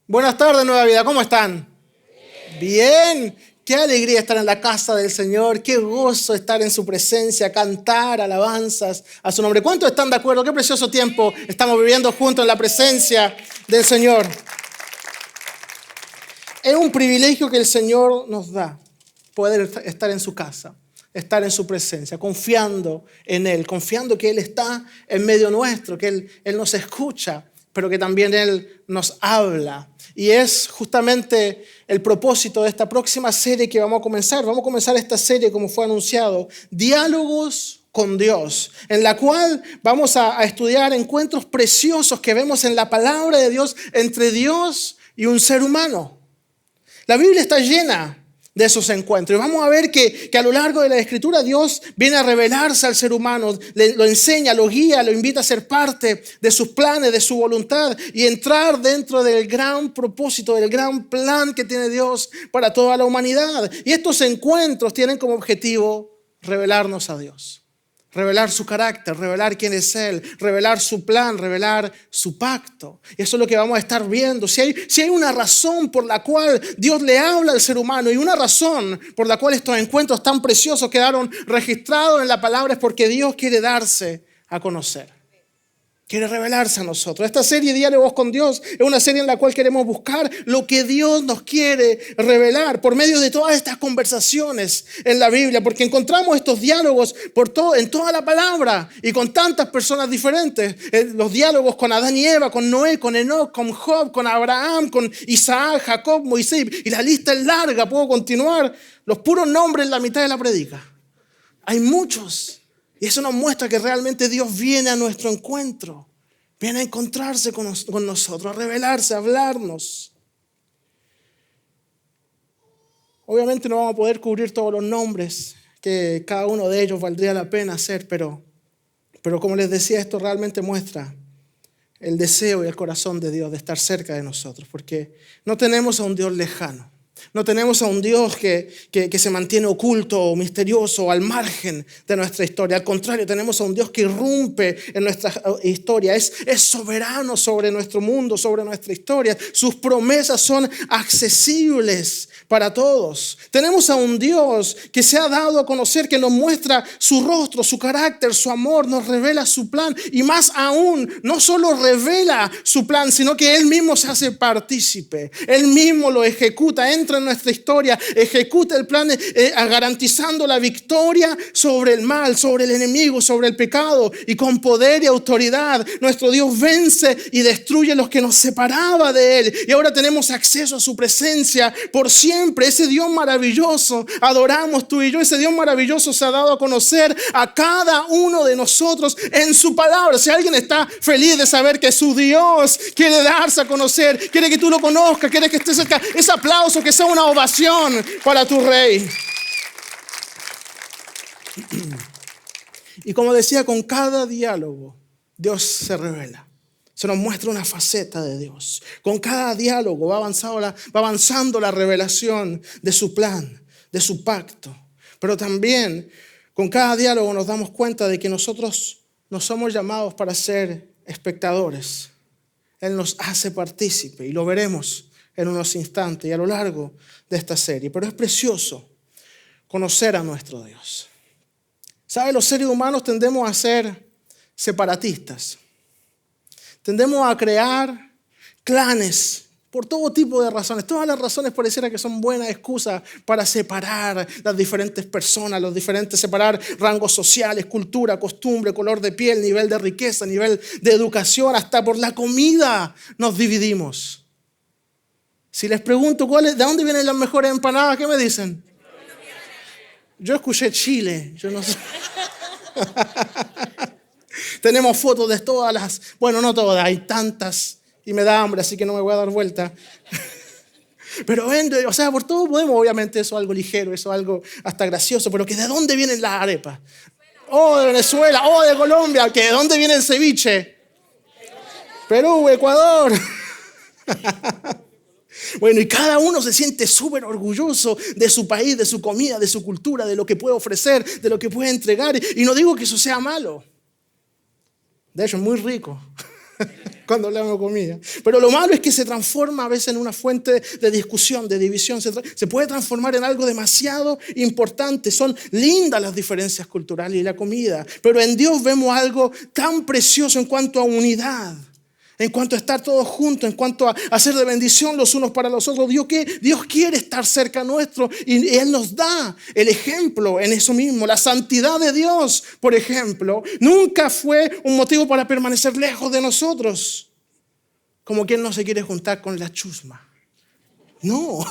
Buenas tardes, Nueva Vida, ¿cómo están? Bien, qué alegría estar en la casa del Señor, qué gozo estar en su presencia, cantar alabanzas a su nombre. ¿Cuántos están de acuerdo? Qué precioso tiempo estamos viviendo juntos en la presencia del Señor. Es un privilegio que el Señor nos da, poder estar en su casa, estar en su presencia, confiando en Él, confiando que Él está en medio nuestro, que Él nos escucha, pero que también Él nos habla. Y es justamente el propósito de esta próxima serie que vamos a comenzar. Vamos a comenzar esta serie, como fue anunciado, Diálogos con Dios, en la cual vamos a estudiar encuentros preciosos que vemos en la palabra de Dios entre Dios y un ser humano. La Biblia está llena de esos encuentros. Y vamos a ver que a lo largo de la Escritura Dios viene a revelarse al ser humano, lo enseña, lo guía, lo invita a ser parte de sus planes, de su voluntad y entrar dentro del gran propósito, del gran plan que tiene Dios para toda la humanidad. Y estos encuentros tienen como objetivo revelarnos a Dios. Revelar su carácter, revelar quién es Él, revelar su plan, revelar su pacto. Y eso es lo que vamos a estar viendo. Si hay una razón por la cual Dios le habla al ser humano y una razón por la cual estos encuentros tan preciosos quedaron registrados en la palabra, es porque Dios quiere darse a conocer. Quiere revelarse a nosotros. Esta serie Diálogos con Dios es una serie en la cual queremos buscar lo que Dios nos quiere revelar por medio de todas estas conversaciones en la Biblia, porque encontramos estos diálogos en toda la palabra y con tantas personas diferentes. Los diálogos con Adán y Eva, con Noé, con Enoc, con Job, con Abraham, con Isaac, Jacob, Moisés, y la lista es larga, puedo continuar. Los puros nombres en la mitad de la predica. Hay muchos. Y eso nos muestra que realmente Dios viene a nuestro encuentro, viene a encontrarse con nosotros, a revelarse, a hablarnos. Obviamente no vamos a poder cubrir todos los nombres, que cada uno de ellos valdría la pena hacer, pero como les decía, esto realmente muestra el deseo y el corazón de Dios de estar cerca de nosotros, porque no tenemos a un Dios lejano. No tenemos a un Dios que se mantiene oculto o misterioso o al margen de nuestra historia. Al contrario, tenemos a un Dios que irrumpe en nuestra historia. Es soberano sobre nuestro mundo, sobre nuestra historia. Sus promesas son accesibles para todos. Tenemos a un Dios que se ha dado a conocer, que nos muestra su rostro, su carácter, su amor, nos revela su plan. Y más aún, no solo revela su plan, sino que Él mismo se hace partícipe. Él mismo lo ejecuta, entra en nuestra historia, ejecuta el plan garantizando la victoria sobre el mal, sobre el enemigo, sobre el pecado, y con poder y autoridad nuestro Dios vence y destruye los que nos separaba de Él, y ahora tenemos acceso a su presencia por siempre. Ese Dios maravilloso adoramos tú y yo. Ese Dios maravilloso se ha dado a conocer a cada uno de nosotros en su palabra. Si alguien está feliz de saber que su Dios quiere darse a conocer, quiere que tú lo conozcas, quiere que estés cerca, ese aplauso que sea una ovación para tu Rey. Y como decía, con cada diálogo Dios se revela, se nos muestra una faceta de Dios. Con cada diálogo va avanzando la revelación de su plan, de su pacto. Pero también con cada diálogo nos damos cuenta de que nosotros no somos llamados para ser espectadores. Él nos hace partícipe y lo veremos en unos instantes y a lo largo de esta serie. Pero es precioso conocer a nuestro Dios. ¿Sabe? Los seres humanos tendemos a ser separatistas. Tendemos a crear clanes por todo tipo de razones. Todas las razones pareciera que son buenas excusas para separar las diferentes personas, separar rangos sociales, cultura, costumbre, color de piel, nivel de riqueza, nivel de educación, hasta por la comida nos dividimos. Si les pregunto ¿de dónde vienen las mejores empanadas? ¿Qué me dicen? Yo escuché Chile, yo no sé. Tenemos fotos de todas las, bueno, no todas, hay tantas y me da hambre, así que no me voy a dar vuelta. Pero por todo podemos, obviamente eso es algo ligero, eso es algo hasta gracioso, pero que ¿de dónde vienen las arepas? De Venezuela, de Colombia, que ¿de dónde viene el ceviche? Perú, Ecuador. Bueno, y cada uno se siente súper orgulloso de su país, de su comida, de su cultura, de lo que puede ofrecer, de lo que puede entregar. Y no digo que eso sea malo. De hecho, es muy rico. cuando hablamos de comida. Pero lo malo es que se transforma a veces en una fuente de discusión, de división. Se puede transformar en algo demasiado importante. Son lindas las diferencias culturales y la comida. Pero en Dios vemos algo tan precioso en cuanto a unidad. En cuanto a estar todos juntos, en cuanto a hacer de bendición los unos para los otros. Dios quiere estar cerca nuestro y Él nos da el ejemplo en eso mismo. La santidad de Dios, por ejemplo, nunca fue un motivo para permanecer lejos de nosotros. Como quien no se quiere juntar con la chusma. No,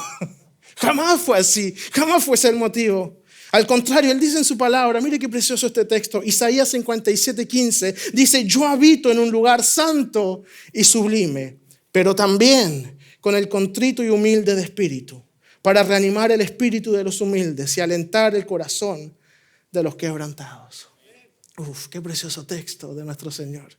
jamás fue así, jamás fue ese el motivo. Al contrario, Él dice en su palabra, mire qué precioso este texto, Isaías 57:15, dice, yo habito en un lugar santo y sublime, pero también con el contrito y humilde de espíritu, para reanimar el espíritu de los humildes y alentar el corazón de los quebrantados. Qué precioso texto de nuestro Señor.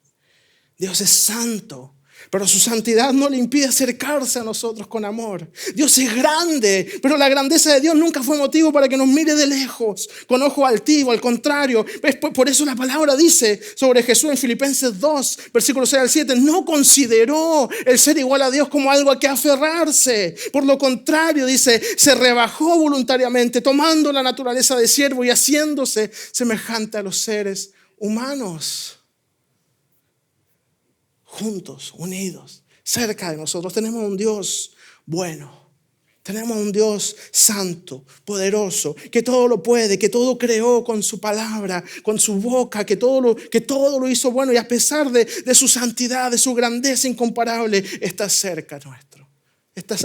Dios es santo, pero su santidad no le impide acercarse a nosotros con amor. Dios es grande, pero la grandeza de Dios nunca fue motivo para que nos mire de lejos, con ojo altivo. Al contrario, por eso la palabra dice sobre Jesús en Filipenses 2, versículos 6 al 7, no consideró el ser igual a Dios como algo a que aferrarse. Por lo contrario, dice, se rebajó voluntariamente, tomando la naturaleza de siervo y haciéndose semejante a los seres humanos. Juntos, unidos, cerca de nosotros. Tenemos un Dios bueno. Tenemos un Dios santo, poderoso, que todo lo puede, que todo creó con su palabra, con su boca, que todo lo hizo bueno. Y a pesar de su santidad, de su grandeza incomparable, está cerca nuestro.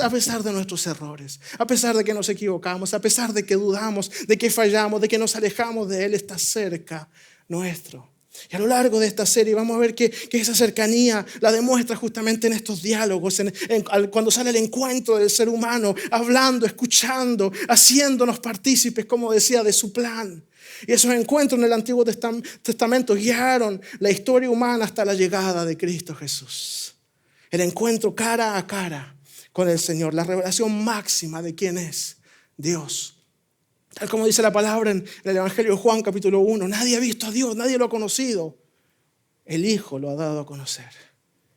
A pesar de nuestros errores, a pesar de que nos equivocamos, a pesar de que dudamos, de que fallamos, de que nos alejamos de Él, está cerca nuestro. Y a lo largo de esta serie vamos a ver que esa cercanía la demuestra justamente en estos diálogos, cuando sale el encuentro del ser humano, hablando, escuchando, haciéndonos partícipes, como decía, de su plan. Y esos encuentros en el Antiguo Testamento guiaron la historia humana hasta la llegada de Cristo Jesús. El encuentro cara a cara con el Señor, la revelación máxima de quién es Dios. Tal como dice la palabra en el Evangelio de Juan capítulo 1, nadie ha visto a Dios, nadie lo ha conocido. El Hijo lo ha dado a conocer.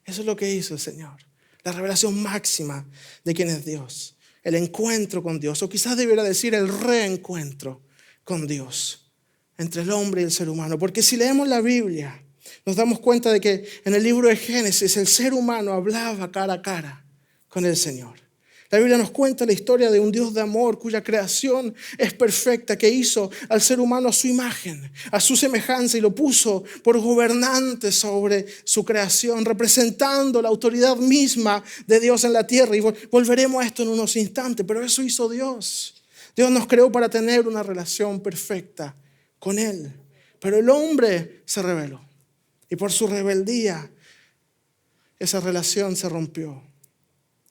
Eso es lo que hizo el Señor. La revelación máxima de quién es Dios. El encuentro con Dios, o quizás debiera decir el reencuentro con Dios entre el hombre y el ser humano. Porque si leemos la Biblia, nos damos cuenta de que en el libro de Génesis el ser humano hablaba cara a cara con el Señor. La Biblia nos cuenta la historia de un Dios de amor cuya creación es perfecta, que hizo al ser humano a su imagen, a su semejanza, y lo puso por gobernante sobre su creación, representando la autoridad misma de Dios en la tierra. Y volveremos a esto en unos instantes, pero eso hizo Dios. Dios nos creó para tener una relación perfecta con Él. Pero el hombre se rebeló y por su rebeldía esa relación se rompió.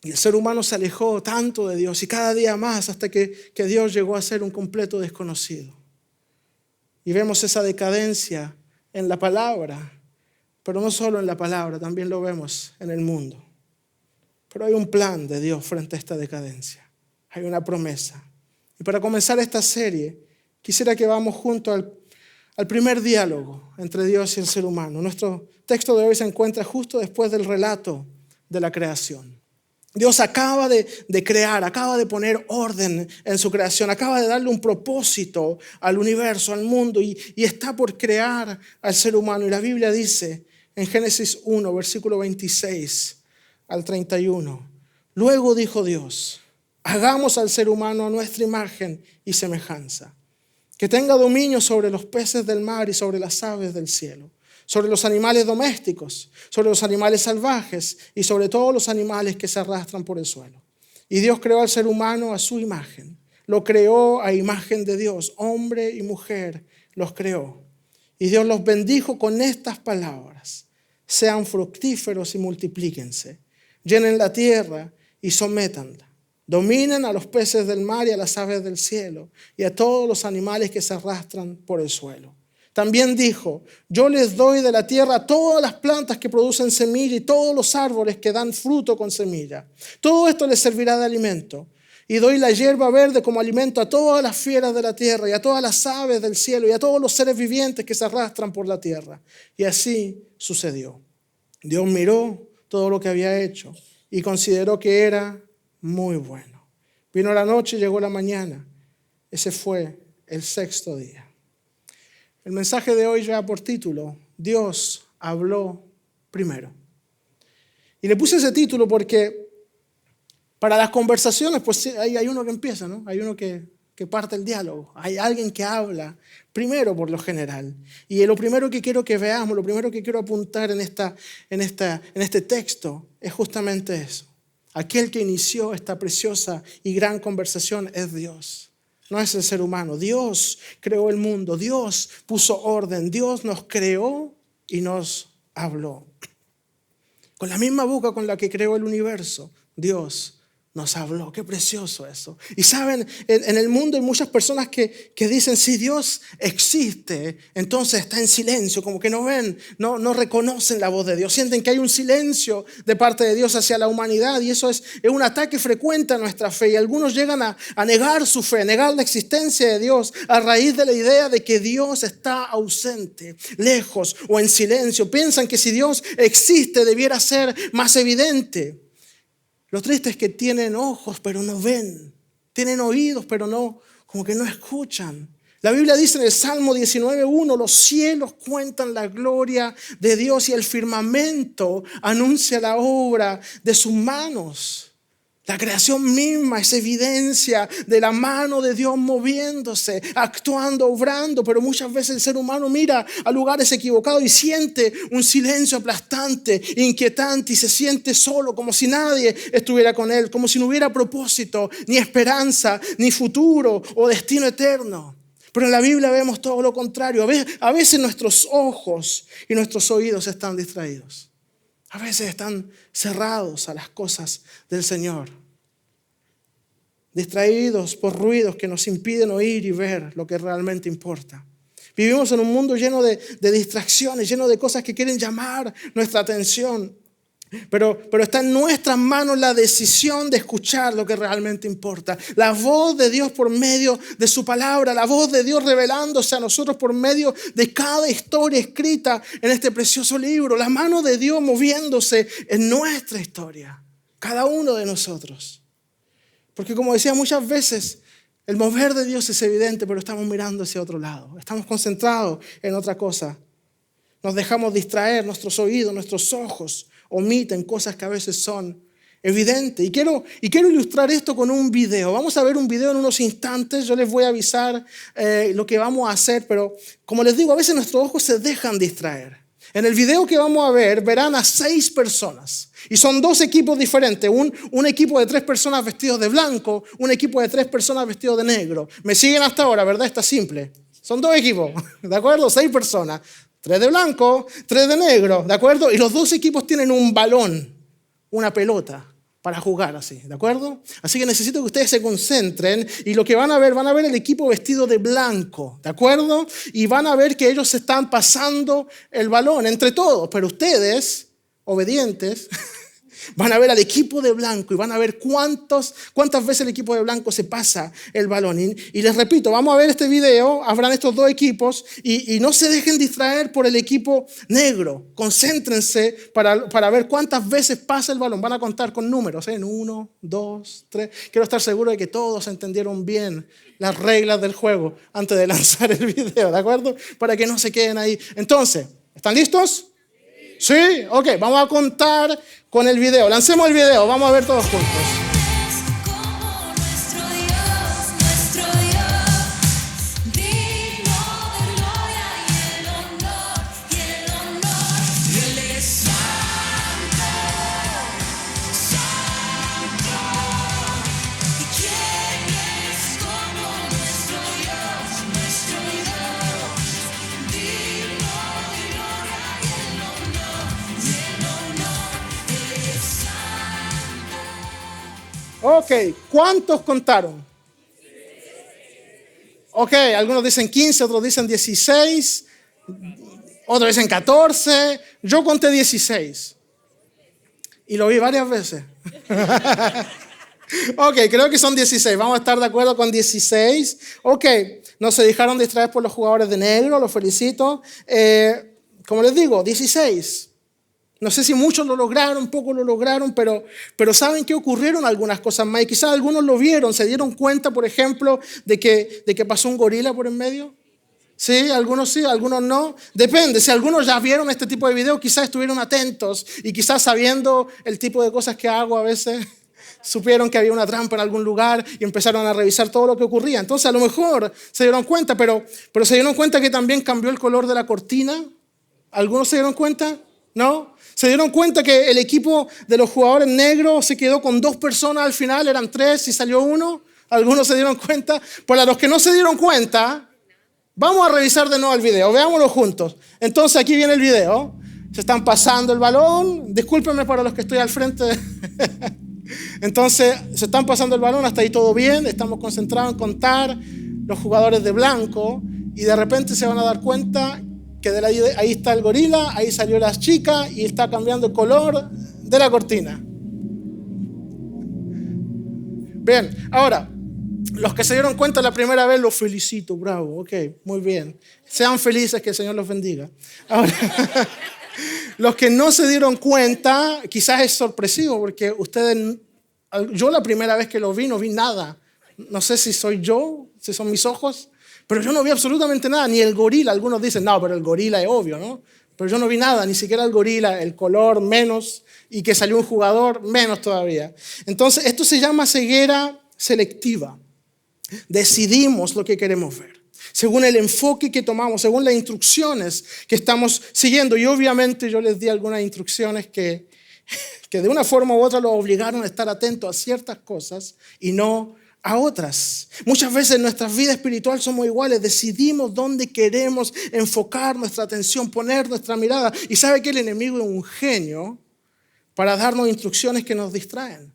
Y el ser humano se alejó tanto de Dios y cada día más hasta que Dios llegó a ser un completo desconocido. Y vemos esa decadencia en la palabra, pero no solo en la palabra, también lo vemos en el mundo. Pero hay un plan de Dios frente a esta decadencia. Hay una promesa. Y para comenzar esta serie, quisiera que vamos juntos al primer diálogo entre Dios y el ser humano. Nuestro texto de hoy se encuentra justo después del relato de la creación. Dios acaba de crear, acaba de poner orden en su creación, acaba de darle un propósito al universo, al mundo, y está por crear al ser humano. Y la Biblia dice en Génesis 1, versículo 26 al 31, luego dijo Dios, hagamos al ser humano a nuestra imagen y semejanza, que tenga dominio sobre los peces del mar y sobre las aves del cielo, sobre los animales domésticos, sobre los animales salvajes y sobre todos los animales que se arrastran por el suelo. Y Dios creó al ser humano a su imagen. Lo creó a imagen de Dios. Hombre y mujer los creó. Y Dios los bendijo con estas palabras. Sean fructíferos y multiplíquense. Llenen la tierra y sométanla. Dominen a los peces del mar y a las aves del cielo y a todos los animales que se arrastran por el suelo. También dijo, yo les doy de la tierra todas las plantas que producen semilla y todos los árboles que dan fruto con semilla. Todo esto les servirá de alimento. Y doy la hierba verde como alimento a todas las fieras de la tierra y a todas las aves del cielo y a todos los seres vivientes que se arrastran por la tierra. Y así sucedió. Dios miró todo lo que había hecho y consideró que era muy bueno. Vino la noche y llegó la mañana. Ese fue el sexto día. El mensaje de hoy lleva por título, Dios habló primero. Y le puse ese título porque para las conversaciones, pues hay uno que empieza, ¿no? Hay uno que parte el diálogo. Hay alguien que habla primero por lo general. Y lo primero que quiero que veamos, lo primero que quiero apuntar en este texto es justamente eso. Aquel que inició esta preciosa y gran conversación es Dios. No es el ser humano. Dios creó el mundo. Dios puso orden. Dios nos creó y nos habló. Con la misma boca con la que creó el universo, Dios nos habló. Qué precioso eso. Y saben, en el mundo hay muchas personas que dicen, si Dios existe, entonces está en silencio, como que no ven, no reconocen la voz de Dios. Sienten que hay un silencio de parte de Dios hacia la humanidad y eso es un ataque frecuente a nuestra fe. Y algunos llegan a negar su fe, a negar la existencia de Dios a raíz de la idea de que Dios está ausente, lejos o en silencio. Piensan que si Dios existe debiera ser más evidente. Lo triste es que tienen ojos pero no ven, tienen oídos pero como que no escuchan. La Biblia dice en el Salmo 19:1, los cielos cuentan la gloria de Dios y el firmamento anuncia la obra de sus manos. La creación misma es evidencia de la mano de Dios moviéndose, actuando, obrando, pero muchas veces el ser humano mira a lugares equivocados y siente un silencio aplastante, inquietante y se siente solo, como si nadie estuviera con él, como si no hubiera propósito, ni esperanza, ni futuro o destino eterno. Pero en la Biblia vemos todo lo contrario. A veces nuestros ojos y nuestros oídos están distraídos. A veces están cerrados a las cosas del Señor. Distraídos por ruidos que nos impiden oír y ver lo que realmente importa. Vivimos en un mundo lleno de distracciones, lleno de cosas que quieren llamar nuestra atención. Pero está en nuestras manos la decisión de escuchar lo que realmente importa. La voz de Dios por medio de su palabra, la voz de Dios revelándose a nosotros por medio de cada historia escrita en este precioso libro. La mano de Dios moviéndose en nuestra historia, cada uno de nosotros. Porque como decía muchas veces, el mover de Dios es evidente, pero estamos mirando hacia otro lado. Estamos concentrados en otra cosa. Nos dejamos distraer, nuestros oídos, nuestros ojos omiten cosas que a veces son evidentes. Y quiero ilustrar esto con un video. Vamos a ver un video en unos instantes. Yo les voy a avisar lo que vamos a hacer, pero como les digo, a veces nuestros ojos se dejan distraer. En el video que vamos a ver, verán a 6 personas. Y son 2 equipos diferentes. Un equipo de 3 personas vestidos de blanco, un equipo de 3 personas vestidos de negro. Me siguen hasta ahora, ¿verdad? Está simple. Son 2 equipos, ¿de acuerdo? 6 personas. 3 de blanco, 3 de negro, ¿de acuerdo? Y los 2 equipos tienen un balón, una pelota para jugar así, ¿de acuerdo? Así que necesito que ustedes se concentren y lo que van a ver el equipo vestido de blanco, ¿de acuerdo? Y van a ver que ellos se están pasando el balón entre todos, pero ustedes, obedientes, van a ver al equipo de blanco y van a ver cuántas veces el equipo de blanco se pasa el balón. Y les repito, vamos a ver este video, habrán estos 2 equipos y no se dejen distraer por el equipo negro. Concéntrense para ver cuántas veces pasa el balón. Van a contar con números, ¿eh? 1, 2, 3. Quiero estar seguro de que todos entendieron bien las reglas del juego antes de lanzar el video, ¿de acuerdo? Para que no se queden ahí. Entonces, ¿están listos? ¿Sí? Ok, vamos a contar con el video. Lancemos el video, vamos a ver todos juntos. Ok, ¿cuántos contaron? Ok, algunos dicen 15, otros dicen 16, otros dicen 14. Yo conté 16 y lo vi varias veces. Ok, creo que son 16. Vamos a estar de acuerdo con 16. Ok, no se dejaron distraer por los jugadores de negro, los felicito. Como les digo, 16. No sé si muchos lo lograron, pocos lo lograron, pero ¿saben qué? Ocurrieron algunas cosas más. Y quizás algunos lo vieron, se dieron cuenta, por ejemplo, de que pasó un gorila por en medio. Sí, algunos no. Depende, si algunos ya vieron este tipo de videos, quizás estuvieron atentos y quizás sabiendo el tipo de cosas que hago a veces, supieron que había una trampa en algún lugar y empezaron a revisar todo lo que ocurría. Entonces a lo mejor se dieron cuenta, pero se dieron cuenta que también cambió el color de la cortina. ¿Algunos se dieron cuenta? ¿No? ¿Se dieron cuenta que el equipo de los jugadores negros se quedó con 2 personas al final? Eran 3 y salió 1. ¿Algunos se dieron cuenta? Para los que no se dieron cuenta, vamos a revisar de nuevo el video. Veámoslo juntos. Entonces aquí viene el video. Se están pasando el balón. Discúlpenme para los que estoy al frente. Entonces se están pasando el balón. Hasta ahí todo bien. Estamos concentrados en contar los jugadores de blanco. Y de repente se van a dar cuenta que ahí está el gorila, ahí salió la chica y está cambiando el color de la cortina. Bien, ahora, los que se dieron cuenta la primera vez, los felicito, bravo, ok, muy bien. Sean felices, que el Señor los bendiga. Ahora, los que no se dieron cuenta, quizás es sorpresivo, porque yo la primera vez que lo vi, no vi nada. No sé si soy yo, si son mis ojos, pero yo no vi absolutamente nada, ni el gorila. Algunos dicen, no, pero el gorila es obvio, ¿no? Pero yo no vi nada, ni siquiera el gorila, el color menos, y que salió un jugador menos todavía. Entonces, esto se llama ceguera selectiva. Decidimos lo que queremos ver, según el enfoque que tomamos, según las instrucciones que estamos siguiendo. Y obviamente yo les di algunas instrucciones que de una forma u otra los obligaron a estar atentos a ciertas cosas y no a otras. Muchas veces en nuestra vida espiritual somos iguales, decidimos dónde queremos enfocar nuestra atención, poner nuestra mirada. Y sabe que el enemigo es un genio para darnos instrucciones que nos distraen,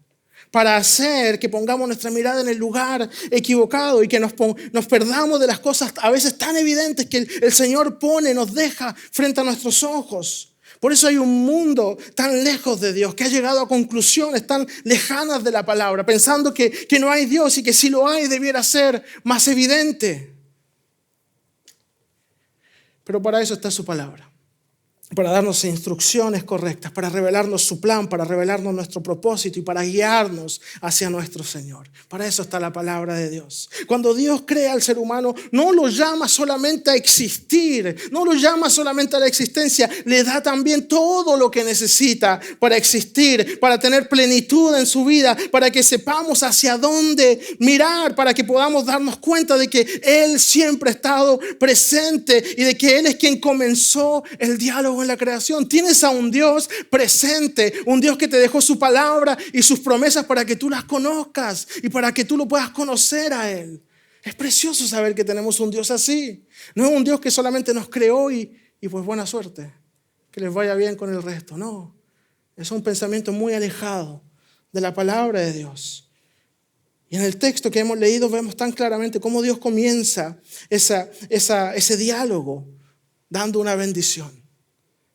para hacer que pongamos nuestra mirada en el lugar equivocado y que nos perdamos de las cosas a veces tan evidentes que el Señor nos deja frente a nuestros ojos. Por eso hay un mundo tan lejos de Dios que ha llegado a conclusiones tan lejanas de la palabra, pensando que no hay Dios y que si lo hay debiera ser más evidente. Pero para eso está su palabra, para darnos instrucciones correctas, para revelarnos su plan, para revelarnos nuestro propósito y para guiarnos hacia nuestro Señor. Para eso está la palabra de Dios. Cuando Dios crea al ser humano, no lo llama solamente a existir, no lo llama solamente a la existencia, le da también todo lo que necesita para existir, para tener plenitud en su vida, para que sepamos hacia dónde mirar, para que podamos darnos cuenta de que Él siempre ha estado presente y de que Él es quien comenzó el diálogo en la creación. Tienes a un Dios presente, un Dios que te dejó su palabra y sus promesas para que tú las conozcas y para que tú lo puedas conocer a Él. Es precioso saber que tenemos un Dios así. No es un Dios que solamente nos creó y pues buena suerte, que les vaya bien con el resto. No, es un pensamiento muy alejado de la palabra de Dios. Y en el texto que hemos leído vemos tan claramente cómo Dios comienza ese diálogo dando una bendición.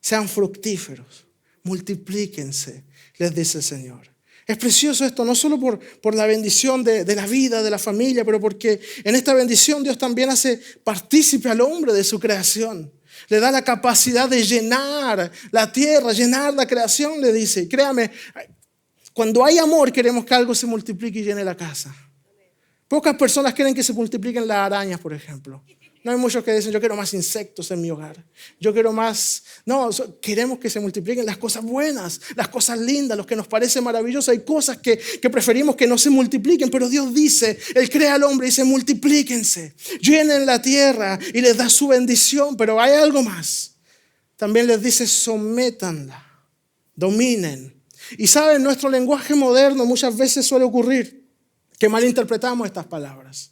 Sean fructíferos, multiplíquense, les dice el Señor. Es precioso esto, no solo por la bendición de la vida, de la familia, pero porque en esta bendición Dios también hace partícipe al hombre de su creación. Le da la capacidad de llenar la tierra, llenar la creación, le dice. Créame, cuando hay amor queremos que algo se multiplique y llene la casa. Pocas personas quieren que se multipliquen las arañas, por ejemplo. No hay muchos que dicen, yo quiero más insectos en mi hogar. Yo quiero más. No, queremos que se multipliquen las cosas buenas, las cosas lindas, lo que nos parece maravilloso. Hay cosas que preferimos que no se multipliquen, pero Dios dice, Él crea al hombre y dice, multiplíquense, llenen la tierra y les da su bendición. Pero hay algo más. También les dice, sométanla, dominen. Y saben, nuestro lenguaje moderno muchas veces suele ocurrir que malinterpretamos estas palabras.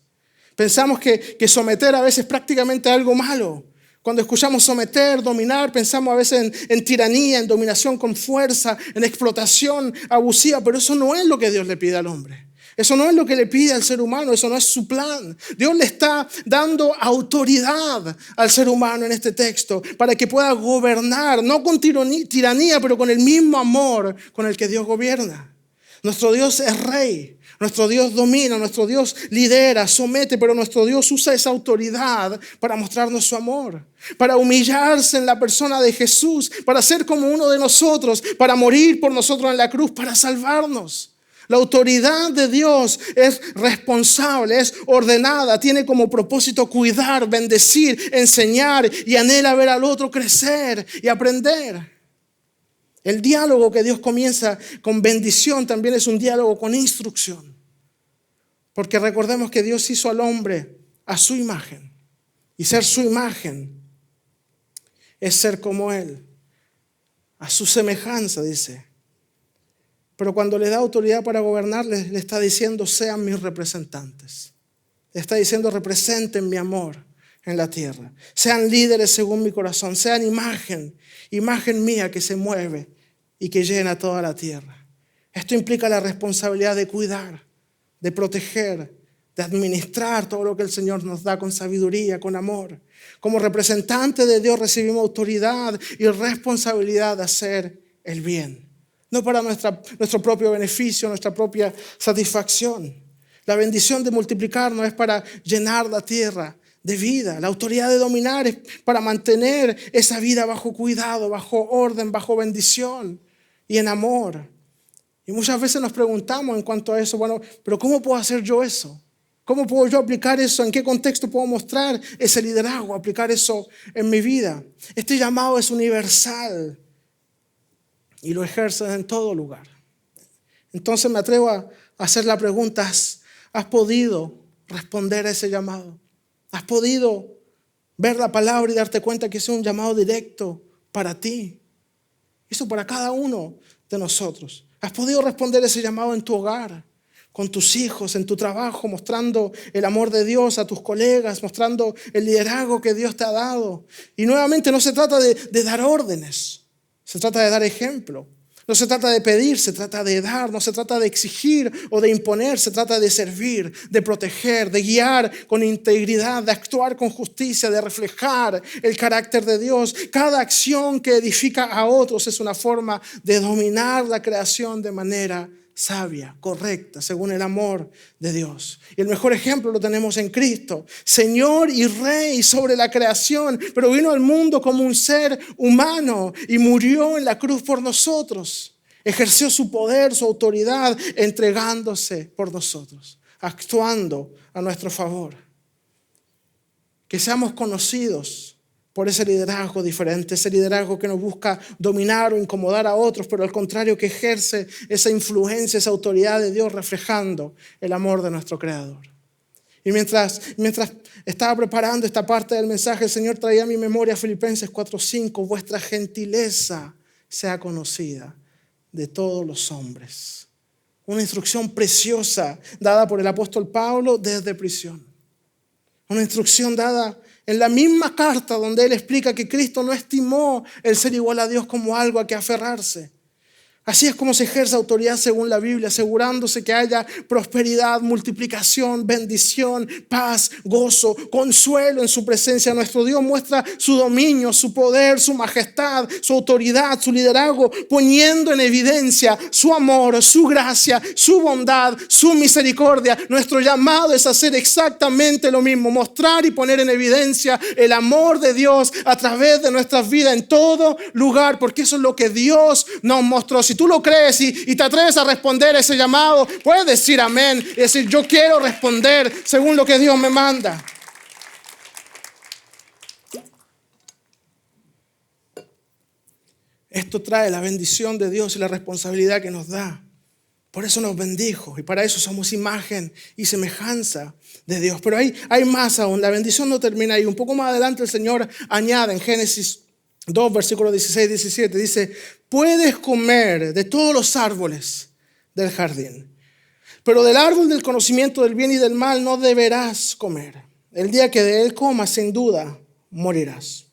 Pensamos que someter a veces es prácticamente algo malo. Cuando escuchamos someter, dominar, pensamos a veces en tiranía, en dominación con fuerza, en explotación abusiva, pero eso no es lo que Dios le pide al hombre. Eso no es lo que le pide al ser humano, eso no es su plan. Dios le está dando autoridad al ser humano en este texto para que pueda gobernar, no con tiranía, pero con el mismo amor con el que Dios gobierna. Nuestro Dios es rey, nuestro Dios domina, nuestro Dios lidera, somete, pero nuestro Dios usa esa autoridad para mostrarnos su amor, para humillarse en la persona de Jesús, para ser como uno de nosotros, para morir por nosotros en la cruz, para salvarnos. La autoridad de Dios es responsable, es ordenada, tiene como propósito cuidar, bendecir, enseñar y anhela ver al otro crecer y aprender. El diálogo que Dios comienza con bendición también es un diálogo con instrucción. Porque recordemos que Dios hizo al hombre a su imagen. Y ser su imagen es ser como Él. A su semejanza, dice. Pero cuando le da autoridad para gobernar, le está diciendo, sean mis representantes. Le está diciendo, representen mi amor en la tierra. Sean líderes según mi corazón. Sean imagen mía que se mueve y que llena toda la tierra. Esto implica la responsabilidad de cuidar, de proteger, de administrar todo lo que el Señor nos da con sabiduría, con amor. Como representantes de Dios recibimos autoridad y responsabilidad de hacer el bien. No para nuestro propio beneficio, nuestra propia satisfacción. La bendición de multiplicarnos es para llenar la tierra de vida. La autoridad de dominar es para mantener esa vida bajo cuidado, bajo orden, bajo bendición y en amor. Y muchas veces nos preguntamos en cuanto a eso, bueno, pero ¿cómo puedo hacer yo eso? ¿Cómo puedo yo aplicar eso? ¿En qué contexto puedo mostrar ese liderazgo, aplicar eso en mi vida? Este llamado es universal y lo ejerces en todo lugar. Entonces me atrevo a hacer la pregunta, ¿has podido responder a ese llamado? ¿Has podido ver la palabra y darte cuenta que es un llamado directo para ti? Eso para cada uno de nosotros. ¿Has podido responder ese llamado en tu hogar, con tus hijos, en tu trabajo, mostrando el amor de Dios a tus colegas, mostrando el liderazgo que Dios te ha dado? Y nuevamente no se trata de dar órdenes, se trata de dar ejemplo. No se trata de pedir, se trata de dar, no se trata de exigir o de imponer, se trata de servir, de proteger, de guiar con integridad, de actuar con justicia, de reflejar el carácter de Dios. Cada acción que edifica a otros es una forma de dominar la creación de manera sabia, correcta, según el amor de Dios. Y el mejor ejemplo lo tenemos en Cristo, Señor y Rey sobre la creación, pero vino al mundo como un ser humano y murió en la cruz por nosotros. Ejerció su poder, su autoridad, entregándose por nosotros, actuando a nuestro favor. Que seamos conocidos por ese liderazgo diferente, ese liderazgo que no busca dominar o incomodar a otros, pero al contrario que ejerce esa influencia, esa autoridad de Dios reflejando el amor de nuestro Creador. Y mientras estaba preparando esta parte del mensaje, el Señor traía a mi memoria Filipenses 4:5, vuestra gentileza sea conocida de todos los hombres. Una instrucción preciosa dada por el apóstol Pablo desde prisión. Una instrucción dada en la misma carta donde él explica que Cristo no estimó el ser igual a Dios como algo a que aferrarse. Así es como se ejerce autoridad según la Biblia, asegurándose que haya prosperidad, multiplicación, bendición, paz, gozo, consuelo en su presencia. Nuestro Dios muestra su dominio, su poder, su majestad, su autoridad, su liderazgo, poniendo en evidencia su amor, su gracia, su bondad, su misericordia. Nuestro llamado es hacer exactamente lo mismo, mostrar y poner en evidencia el amor de Dios a través de nuestras vidas en todo lugar, porque eso es lo que Dios nos mostró. Si tú lo crees y te atreves a responder ese llamado, puedes decir amén y decir yo quiero responder según lo que Dios me manda. Esto trae la bendición de Dios y la responsabilidad que nos da. Por eso nos bendijo y para eso somos imagen y semejanza de Dios. Pero hay más aún, la bendición no termina ahí. Un poco más adelante el Señor añade en Génesis 2, versículos 16 y 17, dice, puedes comer de todos los árboles del jardín, pero del árbol del conocimiento del bien y del mal no deberás comer. El día que de él comas, sin duda, morirás.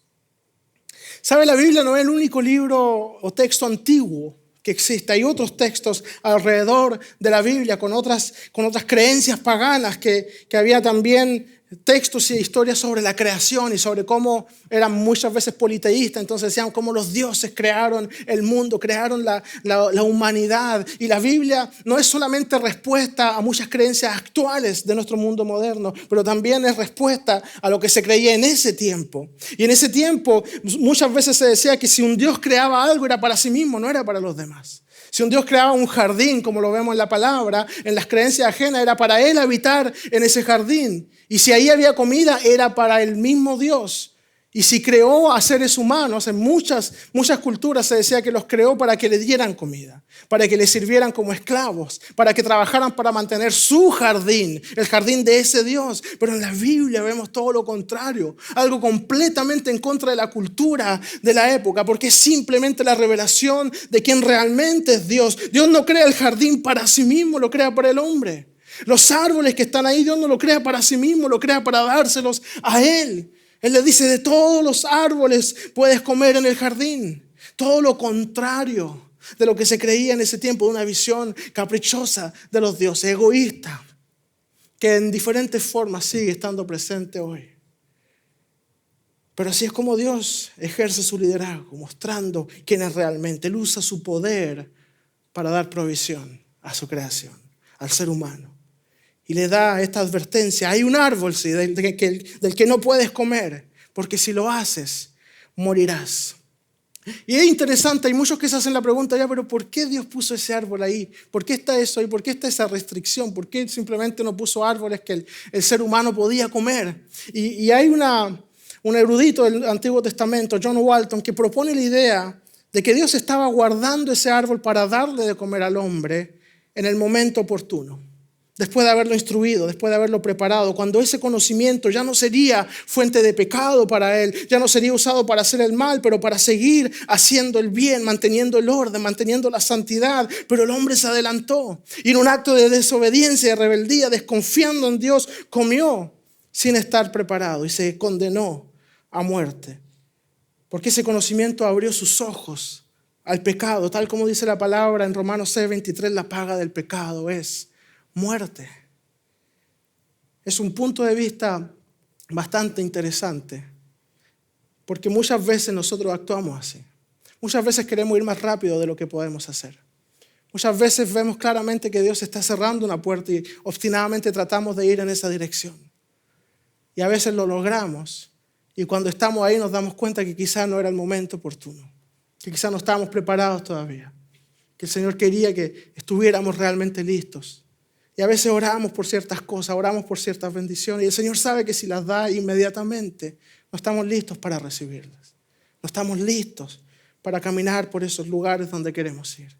¿Sabe? La Biblia no es el único libro o texto antiguo que existe. Hay otros textos alrededor de la Biblia con otras creencias paganas que había también textos y historias sobre la creación y sobre cómo eran muchas veces politeístas. Entonces decían cómo los dioses crearon el mundo, crearon la humanidad. Y la Biblia no es solamente respuesta a muchas creencias actuales de nuestro mundo moderno, pero también es respuesta a lo que se creía en ese tiempo. Y en ese tiempo muchas veces se decía que si un Dios creaba algo era para sí mismo, no era para los demás. Si un Dios creaba un jardín, como lo vemos en la palabra, en las creencias ajenas, era para Él habitar en ese jardín. Y si ahí había comida, era para el mismo Dios. Y si creó a seres humanos, en muchas culturas se decía que los creó para que le dieran comida, para que le sirvieran como esclavos, para que trabajaran para mantener su jardín, el jardín de ese Dios. Pero en la Biblia vemos todo lo contrario, algo completamente en contra de la cultura de la época, porque es simplemente la revelación de quién realmente es Dios. Dios no crea el jardín para sí mismo, lo crea para el hombre. Los árboles que están ahí, Dios no lo crea para sí mismo, lo crea para dárselos a Él. Él le dice, de todos los árboles puedes comer en el jardín. Todo lo contrario de lo que se creía en ese tiempo, de una visión caprichosa de los dioses, egoísta, que en diferentes formas sigue estando presente hoy. Pero así es como Dios ejerce su liderazgo, mostrando quién es realmente. Él usa su poder para dar provisión a su creación, al ser humano. Y le da esta advertencia, hay un árbol sí, del que no puedes comer, porque si lo haces, morirás. Y es interesante, hay muchos que se hacen la pregunta, ya, pero ¿por qué Dios puso ese árbol ahí? ¿Por qué está eso ahí? ¿Por qué está esa restricción? ¿Por qué simplemente no puso árboles que el ser humano podía comer? Y hay un erudito del Antiguo Testamento, John Walton, que propone la idea de que Dios estaba guardando ese árbol para darle de comer al hombre en el momento oportuno. Después de haberlo instruido, después de haberlo preparado, cuando ese conocimiento ya no sería fuente de pecado para él, ya no sería usado para hacer el mal, pero para seguir haciendo el bien, manteniendo el orden, manteniendo la santidad. Pero el hombre se adelantó y en un acto de desobediencia, de rebeldía, desconfiando en Dios, comió sin estar preparado y se condenó a muerte. Porque ese conocimiento abrió sus ojos al pecado, tal como dice la palabra en Romanos 6:23, la paga del pecado es muerte. Es un punto de vista bastante interesante, porque muchas veces nosotros actuamos así. Muchas veces queremos ir más rápido de lo que podemos hacer. Muchas veces vemos claramente que Dios está cerrando una puerta y obstinadamente tratamos de ir en esa dirección. Y a veces lo logramos, y cuando estamos ahí nos damos cuenta que quizás no era el momento oportuno, que quizás no estábamos preparados todavía, que el Señor quería que estuviéramos realmente listos. Y a veces oramos por ciertas cosas, oramos por ciertas bendiciones, y el Señor sabe que si las da inmediatamente, no estamos listos para recibirlas. No estamos listos para caminar por esos lugares donde queremos ir.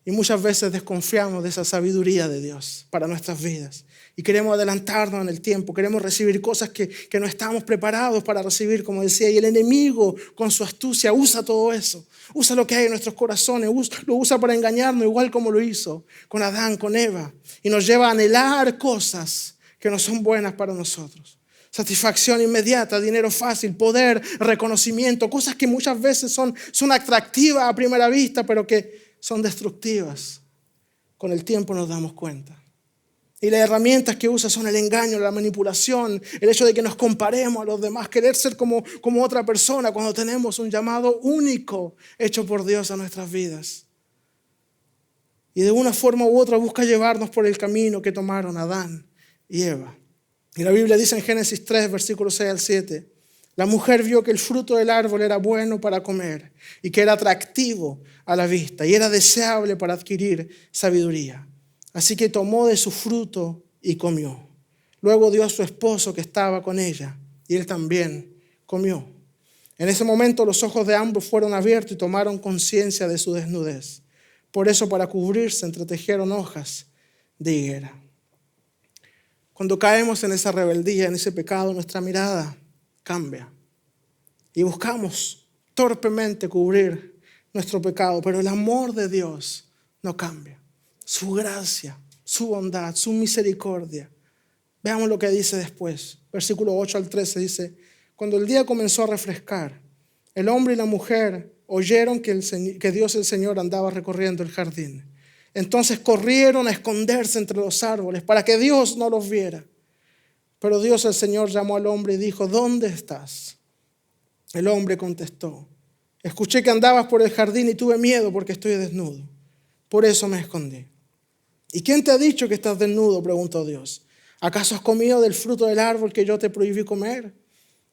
Y muchas veces desconfiamos de esa sabiduría de Dios para nuestras vidas. Y queremos adelantarnos en el tiempo, queremos recibir cosas que no estamos preparados para recibir, como decía. Y el enemigo, con su astucia, usa todo eso. Usa lo que hay en nuestros corazones, lo usa para engañarnos, igual como lo hizo con Adán, con Eva. Y nos lleva a anhelar cosas que no son buenas para nosotros. Satisfacción inmediata, dinero fácil, poder, reconocimiento, cosas que muchas veces son atractivas a primera vista, pero que son destructivas. Con el tiempo nos damos cuenta. Y las herramientas que usa son el engaño, la manipulación, el hecho de que nos comparemos a los demás, querer ser como otra persona cuando tenemos un llamado único hecho por Dios a nuestras vidas. Y de una forma u otra busca llevarnos por el camino que tomaron Adán y Eva. Y la Biblia dice en Génesis 3, versículos 6 al 7, la mujer vio que el fruto del árbol era bueno para comer y que era atractivo a la vista y era deseable para adquirir sabiduría. Así que tomó de su fruto y comió. Luego dio a su esposo que estaba con ella y él también comió. En ese momento los ojos de ambos fueron abiertos y tomaron conciencia de su desnudez. Por eso, para cubrirse, entretejieron hojas de higuera. Cuando caemos en esa rebeldía, en ese pecado, nuestra mirada cambia y buscamos torpemente cubrir nuestro pecado, pero el amor de Dios no cambia. Su gracia, su bondad, su misericordia. Veamos lo que dice después. Versículo 8 al 13 dice, cuando el día comenzó a refrescar, el hombre y la mujer oyeron que Dios el Señor andaba recorriendo el jardín. Entonces corrieron a esconderse entre los árboles para que Dios no los viera. Pero Dios el Señor llamó al hombre y dijo, ¿dónde estás? El hombre contestó, escuché que andabas por el jardín y tuve miedo porque estoy desnudo. Por eso me escondí. ¿Y quién te ha dicho que estás desnudo?, preguntó Dios. ¿Acaso has comido del fruto del árbol que yo te prohibí comer?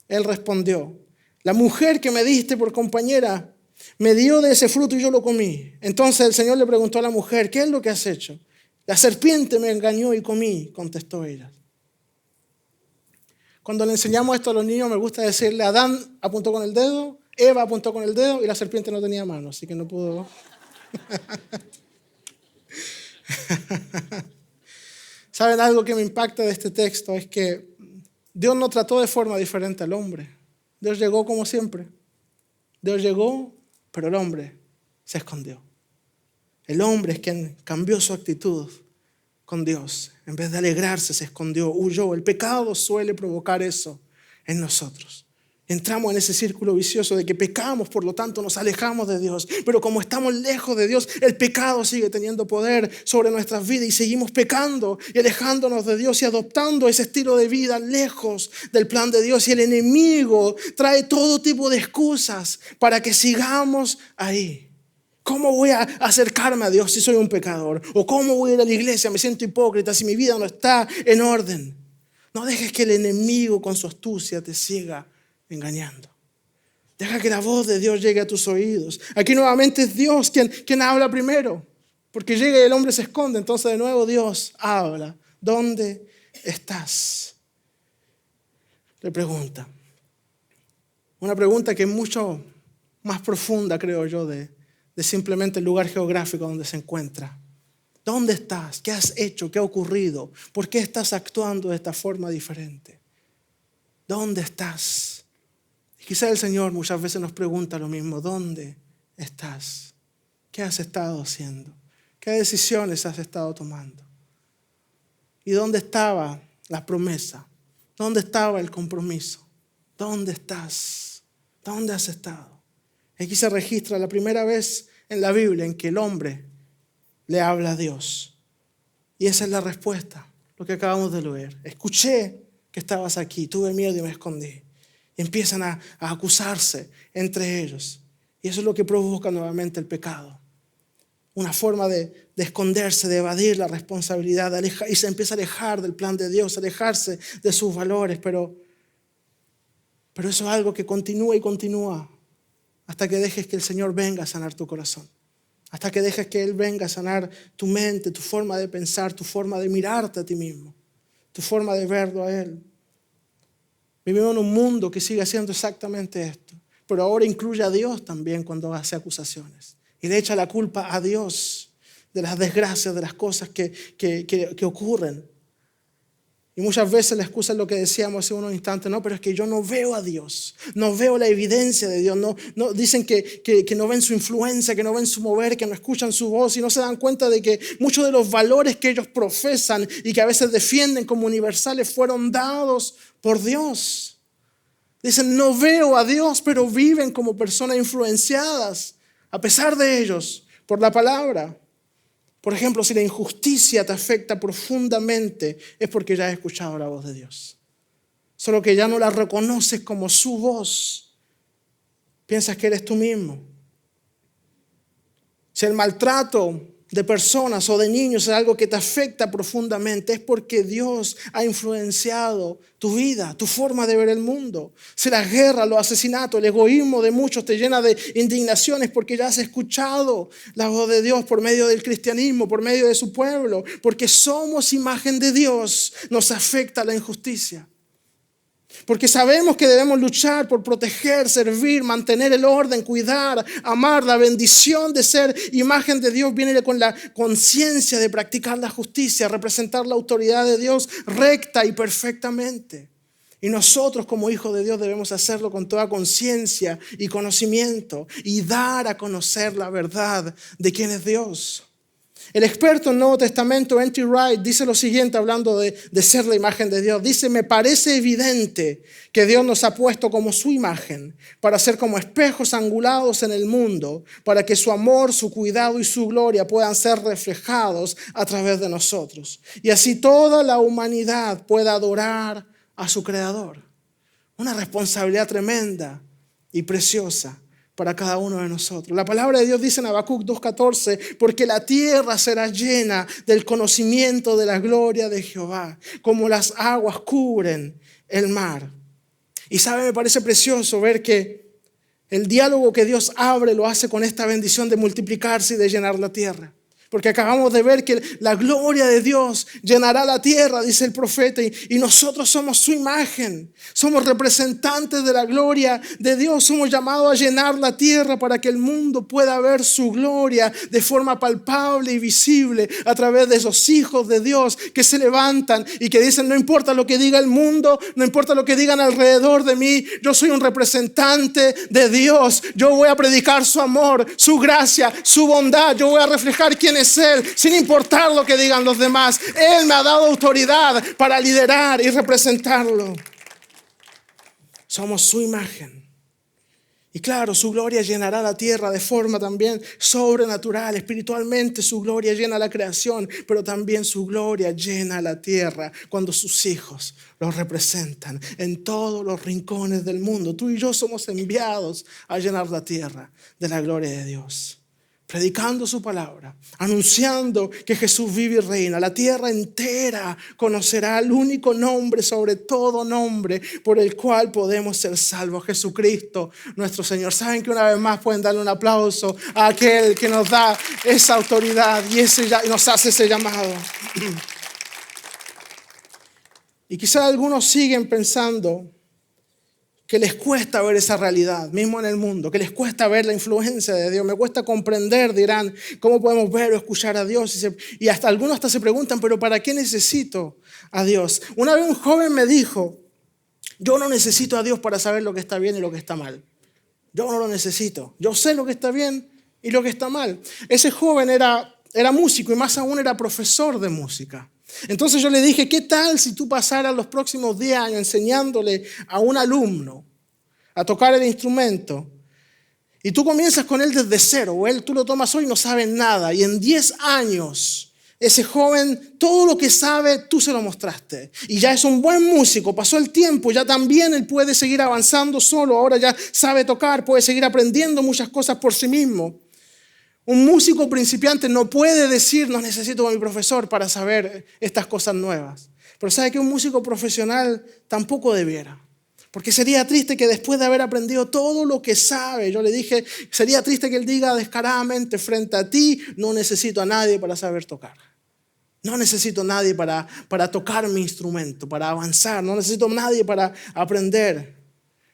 Él respondió, la mujer que me diste por compañera me dio de ese fruto y yo lo comí. Entonces el Señor le preguntó a la mujer, ¿qué es lo que has hecho? La serpiente me engañó y comí, contestó ella. Cuando le enseñamos esto a los niños, me gusta decirle, Adán apuntó con el dedo, Eva apuntó con el dedo y la serpiente no tenía mano, así que no pudo. ¿Saben algo que me impacta de este texto? Es que Dios no trató de forma diferente al hombre. Dios llegó como siempre. Dios llegó, pero el hombre se escondió. El hombre es quien cambió su actitud con Dios. En vez de alegrarse, se escondió, huyó. El pecado suele provocar eso en nosotros. Entramos en ese círculo vicioso de que pecamos, por lo tanto nos alejamos de Dios. Pero como estamos lejos de Dios, el pecado sigue teniendo poder sobre nuestras vidas y seguimos pecando y alejándonos de Dios y adoptando ese estilo de vida lejos del plan de Dios. Y el enemigo trae todo tipo de excusas para que sigamos ahí. ¿Cómo voy a acercarme a Dios si soy un pecador? ¿O cómo voy a ir a la iglesia? Me siento hipócrita si mi vida no está en orden. No dejes que el enemigo con su astucia te siga engañando. Deja que la voz de Dios llegue a tus oídos. Aquí nuevamente es Dios quien habla primero. Porque llega y el hombre se esconde. Entonces de nuevo Dios habla. ¿Dónde estás? Le pregunta. Una pregunta que es mucho más profunda, creo yo, de simplemente el lugar geográfico donde se encuentra. ¿Dónde estás? ¿Qué has hecho? ¿Qué ha ocurrido? ¿Por qué estás actuando de esta forma diferente? ¿Dónde estás? Y quizá el Señor muchas veces nos pregunta lo mismo. ¿Dónde estás? ¿Qué has estado haciendo? ¿Qué decisiones has estado tomando? ¿Y dónde estaba la promesa? ¿Dónde estaba el compromiso? ¿Dónde estás? ¿Dónde has estado? Aquí se registra la primera vez en la Biblia en que el hombre le habla a Dios. Y esa es la respuesta, lo que acabamos de leer. Escuché que estabas aquí, tuve miedo y me escondí. Y empiezan a acusarse entre ellos. Y eso es lo que provoca nuevamente el pecado. Una forma de esconderse, de evadir la responsabilidad, y se empieza a alejar del plan de Dios, a alejarse de sus valores. Pero eso es algo que continúa y continúa hasta que dejes que el Señor venga a sanar tu corazón. Hasta que dejes que Él venga a sanar tu mente, tu forma de pensar, tu forma de mirarte a ti mismo, tu forma de verlo a Él. Vivimos en un mundo que sigue haciendo exactamente esto, pero ahora incluye a Dios también cuando hace acusaciones. Y le echa la culpa a Dios de las desgracias, de las cosas que ocurren. Y muchas veces la excusa es lo que decíamos hace unos instantes, no, pero es que yo no veo a Dios, no veo la evidencia de Dios, no, dicen que no ven su influencia, que no ven su mover, que no escuchan su voz y no se dan cuenta de que muchos de los valores que ellos profesan y que a veces defienden como universales fueron dados por Dios. Dicen, no veo a Dios, pero viven como personas influenciadas, a pesar de ellos, por la palabra. Por ejemplo, si la injusticia te afecta profundamente, es porque ya has escuchado la voz de Dios. Solo que ya no la reconoces como su voz. Piensas que eres tú mismo. Si el maltrato de personas o de niños es algo que te afecta profundamente, es porque Dios ha influenciado tu vida, tu forma de ver el mundo. Si la guerra, los asesinatos, el egoísmo de muchos te llena de indignaciones porque ya has escuchado la voz de Dios por medio del cristianismo, por medio de su pueblo, porque somos imagen de Dios, nos afecta la injusticia. Porque sabemos que debemos luchar por proteger, servir, mantener el orden, cuidar, amar. La bendición de ser imagen de Dios viene con la conciencia de practicar la justicia, representar la autoridad de Dios recta y perfectamente. Y nosotros como hijos de Dios debemos hacerlo con toda conciencia y conocimiento y dar a conocer la verdad de quién es Dios. El experto en Nuevo Testamento, N.T. Wright, dice lo siguiente hablando de ser la imagen de Dios. Dice, me parece evidente que Dios nos ha puesto como su imagen para ser como espejos angulados en el mundo, para que su amor, su cuidado y su gloria puedan ser reflejados a través de nosotros. Y así toda la humanidad pueda adorar a su Creador. Una responsabilidad tremenda y preciosa para cada uno de nosotros. La palabra de Dios dice en Habacuc 2:14, porque la tierra será llena del conocimiento de la gloria de Jehová, como las aguas cubren el mar. Y sabe, me parece precioso ver que el diálogo que Dios abre lo hace con esta bendición de multiplicarse y de llenar la tierra. Porque acabamos de ver que la gloria de Dios llenará la tierra, dice el profeta, y nosotros somos su imagen. Somos representantes de la gloria de Dios. Somos llamados a llenar la tierra para que el mundo pueda ver su gloria de forma palpable y visible a través de esos hijos de Dios que se levantan y que dicen: no importa lo que diga el mundo, no importa lo que digan alrededor de mí, yo soy un representante de Dios. Yo voy a predicar su amor, su gracia, su bondad. Yo voy a reflejar quién es Él, sin importar lo que digan los demás. Él me ha dado autoridad para liderar y representarlo. Somos su imagen. Y claro, su gloria llenará la tierra de forma también sobrenatural. Espiritualmente su gloria llena la creación, pero también su gloria llena la tierra cuando sus hijos los representan en todos los rincones del mundo. Tú y yo somos enviados a llenar la tierra de la gloria de Dios. Predicando su palabra, anunciando que Jesús vive y reina. La tierra entera conocerá el único nombre sobre todo nombre por el cual podemos ser salvos: Jesucristo nuestro Señor. Saben que una vez más pueden darle un aplauso a aquel que nos da esa autoridad y nos hace ese llamado. Y quizás algunos siguen pensando que les cuesta ver esa realidad, mismo en el mundo, que les cuesta ver la influencia de Dios. Me cuesta comprender, dirán, cómo podemos ver o escuchar a Dios. Y hasta algunos hasta se preguntan, ¿pero para qué necesito a Dios? Una vez un joven me dijo: yo no necesito a Dios para saber lo que está bien y lo que está mal. Yo no lo necesito. Yo sé lo que está bien y lo que está mal. Ese joven era músico y más aún era profesor de música. Entonces yo le dije: ¿qué tal si tú pasaras los próximos 10 años enseñándole a un alumno a tocar el instrumento? Y tú comienzas con él desde cero, o tú lo tomas hoy y no sabe nada. Y en 10 años, ese joven, todo lo que sabe, tú se lo mostraste. Y ya es un buen músico, pasó el tiempo, ya también él puede seguir avanzando solo. Ahora ya sabe tocar, puede seguir aprendiendo muchas cosas por sí mismo. Un músico principiante no puede decir: no necesito a mi profesor para saber estas cosas nuevas. Pero sabe que un músico profesional tampoco debiera. Porque sería triste que después de haber aprendido todo lo que sabe, yo le dije, sería triste que él diga descaradamente frente a ti: no necesito a nadie para saber tocar. No necesito a nadie para tocar mi instrumento, para avanzar. No necesito a nadie para aprender.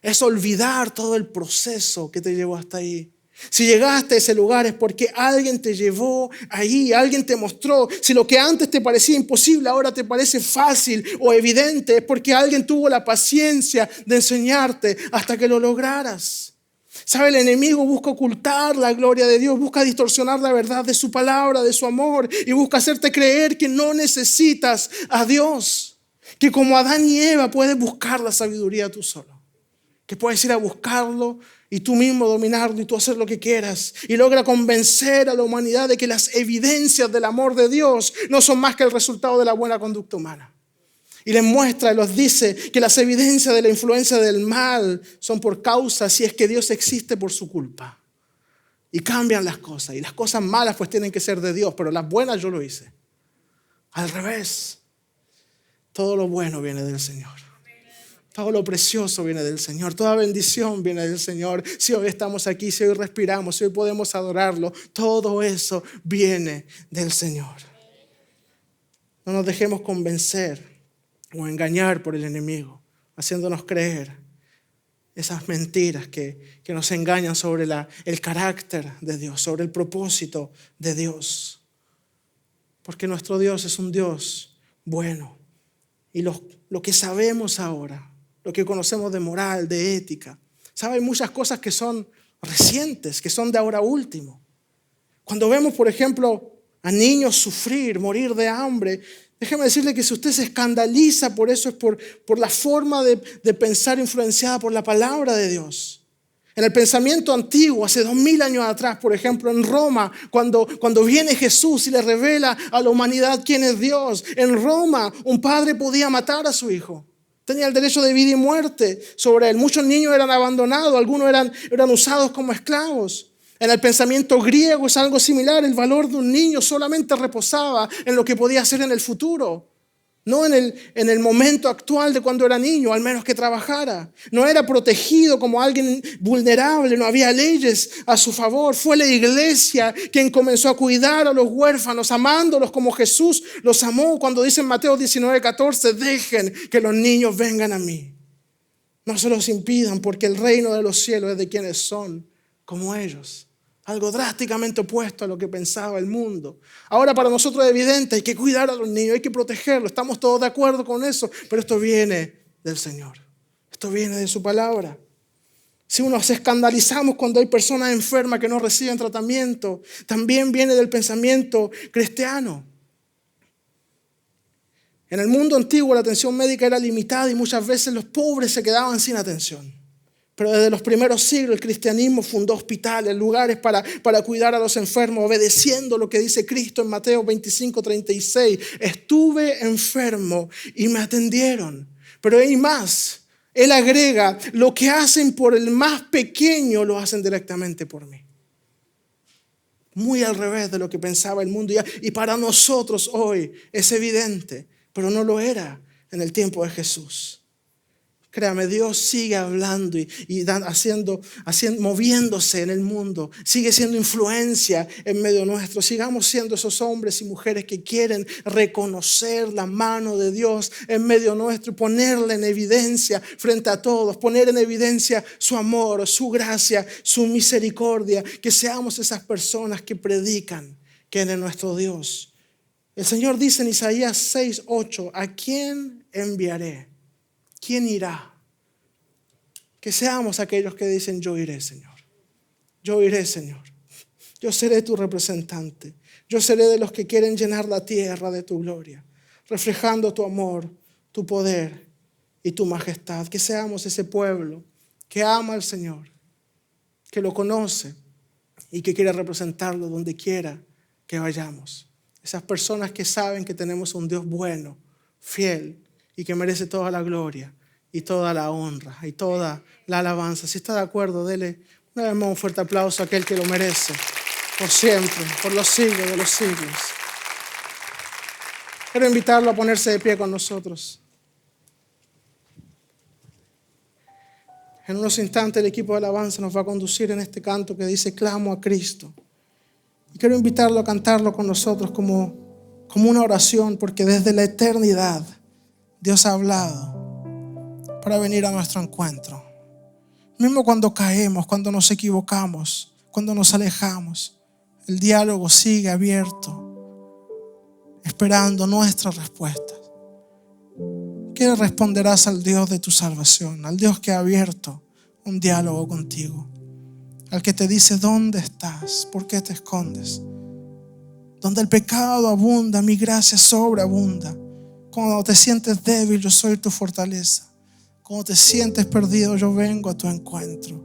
Es olvidar todo el proceso que te llevó hasta ahí. Si llegaste a ese lugar es porque alguien te llevó ahí, alguien te mostró. Si lo que antes te parecía imposible ahora te parece fácil o evidente, es porque alguien tuvo la paciencia de enseñarte hasta que lo lograras. ¿Sabe? El enemigo busca ocultar la gloria de Dios, busca distorsionar la verdad de su palabra, de su amor, y busca hacerte creer que no necesitas a Dios, que como Adán y Eva puedes buscar la sabiduría tú solo, que puedes ir a buscarlo y tú mismo dominarlo y tú hacer lo que quieras, y logra convencer a la humanidad de que las evidencias del amor de Dios no son más que el resultado de la buena conducta humana. Y les muestra y los dice que las evidencias de la influencia del mal son por causa, si es que Dios existe, por su culpa. Y cambian las cosas. Y las cosas malas pues tienen que ser de Dios, pero las buenas yo lo hice. Al revés. Todo lo bueno viene del Señor. Todo lo precioso viene del Señor. Toda bendición viene del Señor. Si hoy estamos aquí, si hoy respiramos, si hoy podemos adorarlo, todo eso viene del Señor. No nos dejemos convencer o engañar por el enemigo, haciéndonos creer esas mentiras que nos engañan sobre el carácter de Dios, sobre el propósito de Dios. Porque nuestro Dios es un Dios bueno. Y lo que sabemos ahora, lo que conocemos de moral, de ética, ¿sabe? Hay muchas cosas que son recientes, que son de ahora último. Cuando vemos, por ejemplo, a niños sufrir, morir de hambre, déjeme decirle que si usted se escandaliza por eso es por la forma de pensar influenciada por la palabra de Dios. En el pensamiento antiguo, hace 2000 años atrás, por ejemplo, en Roma, cuando viene Jesús y le revela a la humanidad quién es Dios, en Roma un padre podía matar a su hijo. Tenía el derecho de vida y muerte sobre él. Muchos niños eran abandonados, algunos eran usados como esclavos. En el pensamiento griego es algo similar. El valor de un niño solamente reposaba en lo que podía hacer en el futuro. No en el momento actual de cuando era niño, al menos que trabajara. No era protegido como alguien vulnerable, no había leyes a su favor. Fue la iglesia quien comenzó a cuidar a los huérfanos, amándolos como Jesús los amó. Cuando dice en Mateo 19:14, dejen que los niños vengan a mí. No se los impidan, porque el reino de los cielos es de quienes son como ellos. Algo drásticamente opuesto a lo que pensaba el mundo. Ahora para nosotros es evidente, hay que cuidar a los niños, hay que protegerlos. Estamos todos de acuerdo con eso, pero esto viene del Señor. Esto viene de su palabra. Si nos escandalizamos cuando hay personas enfermas que no reciben tratamiento, también viene del pensamiento cristiano. En el mundo antiguo la atención médica era limitada y muchas veces los pobres se quedaban sin atención. Pero desde los primeros siglos el cristianismo fundó hospitales, lugares para cuidar a los enfermos, obedeciendo lo que dice Cristo en Mateo 25:36. Estuve enfermo y me atendieron. Pero hay más. Él agrega, lo que hacen por el más pequeño lo hacen directamente por mí. Muy al revés de lo que pensaba el mundo. Y para nosotros hoy es evidente, pero no lo era en el tiempo de Jesús. Créame, Dios sigue hablando y moviéndose en el mundo. Sigue siendo influencia en medio nuestro. Sigamos siendo esos hombres y mujeres que quieren reconocer la mano de Dios en medio nuestro y ponerla en evidencia frente a todos. Poner en evidencia su amor, su gracia, su misericordia. Que seamos esas personas que predican que Él es nuestro Dios. El Señor dice en Isaías 6:8, ¿a quién enviaré? ¿Quién irá? Que seamos aquellos que dicen, yo iré, Señor. Yo iré, Señor. Yo seré tu representante. Yo seré de los que quieren llenar la tierra de tu gloria, reflejando tu amor, tu poder y tu majestad. Que seamos ese pueblo que ama al Señor, que lo conoce y que quiere representarlo donde quiera que vayamos. Esas personas que saben que tenemos un Dios bueno, fiel, y que merece toda la gloria y toda la honra y toda la alabanza. Si está de acuerdo, dele una vez más un fuerte aplauso a aquel que lo merece, por siempre, por los siglos de los siglos. Quiero invitarlo a ponerse de pie con nosotros. En unos instantes el equipo de alabanza nos va a conducir en este canto que dice, clamo a Cristo. Y quiero invitarlo a cantarlo con nosotros como una oración, porque desde la eternidad Dios ha hablado para venir a nuestro encuentro. Mismo cuando caemos, cuando nos equivocamos, cuando nos alejamos, el diálogo sigue abierto, esperando nuestras respuestas. ¿Qué le responderás al Dios de tu salvación? Al Dios que ha abierto un diálogo contigo. Al que te dice, ¿dónde estás? ¿Por qué te escondes? Donde el pecado abunda, mi gracia sobreabunda. Cuando te sientes débil, yo soy tu fortaleza. Cuando te sientes perdido, yo vengo a tu encuentro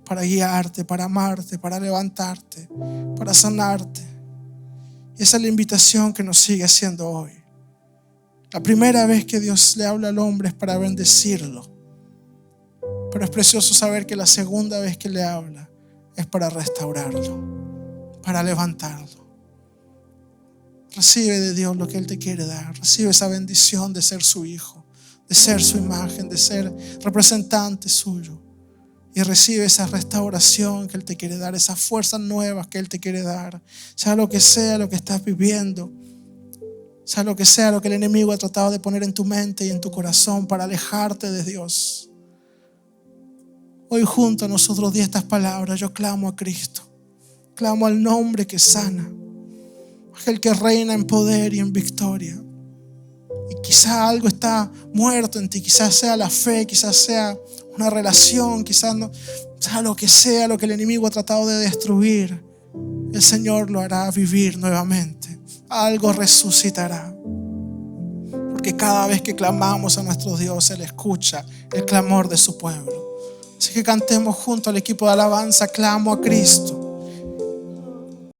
para guiarte, para amarte, para levantarte, para sanarte. Y esa es la invitación que nos sigue haciendo hoy. La primera vez que Dios le habla al hombre es para bendecirlo. Pero es precioso saber que la segunda vez que le habla es para restaurarlo, para levantarlo. Recibe de Dios lo que Él te quiere dar. Recibe esa bendición de ser su hijo, de ser su imagen, de ser representante suyo. Y recibe esa restauración que Él te quiere dar, esas fuerzas nuevas que Él te quiere dar. Sea lo que estás viviendo, sea lo que el enemigo ha tratado de poner en tu mente y en tu corazón para alejarte de Dios. Hoy junto a nosotros di estas palabras. Yo clamo a Cristo. Clamo al nombre que sana, aquel que reina en poder y en victoria. Y quizá algo está muerto en ti, quizás sea la fe, quizás sea una relación, quizás no, sea lo que el enemigo ha tratado de destruir. El Señor lo hará vivir nuevamente. Algo resucitará. Porque cada vez que clamamos a nuestro Dios, Él escucha el clamor de su pueblo. Así que cantemos junto al equipo de alabanza, clamo a Cristo.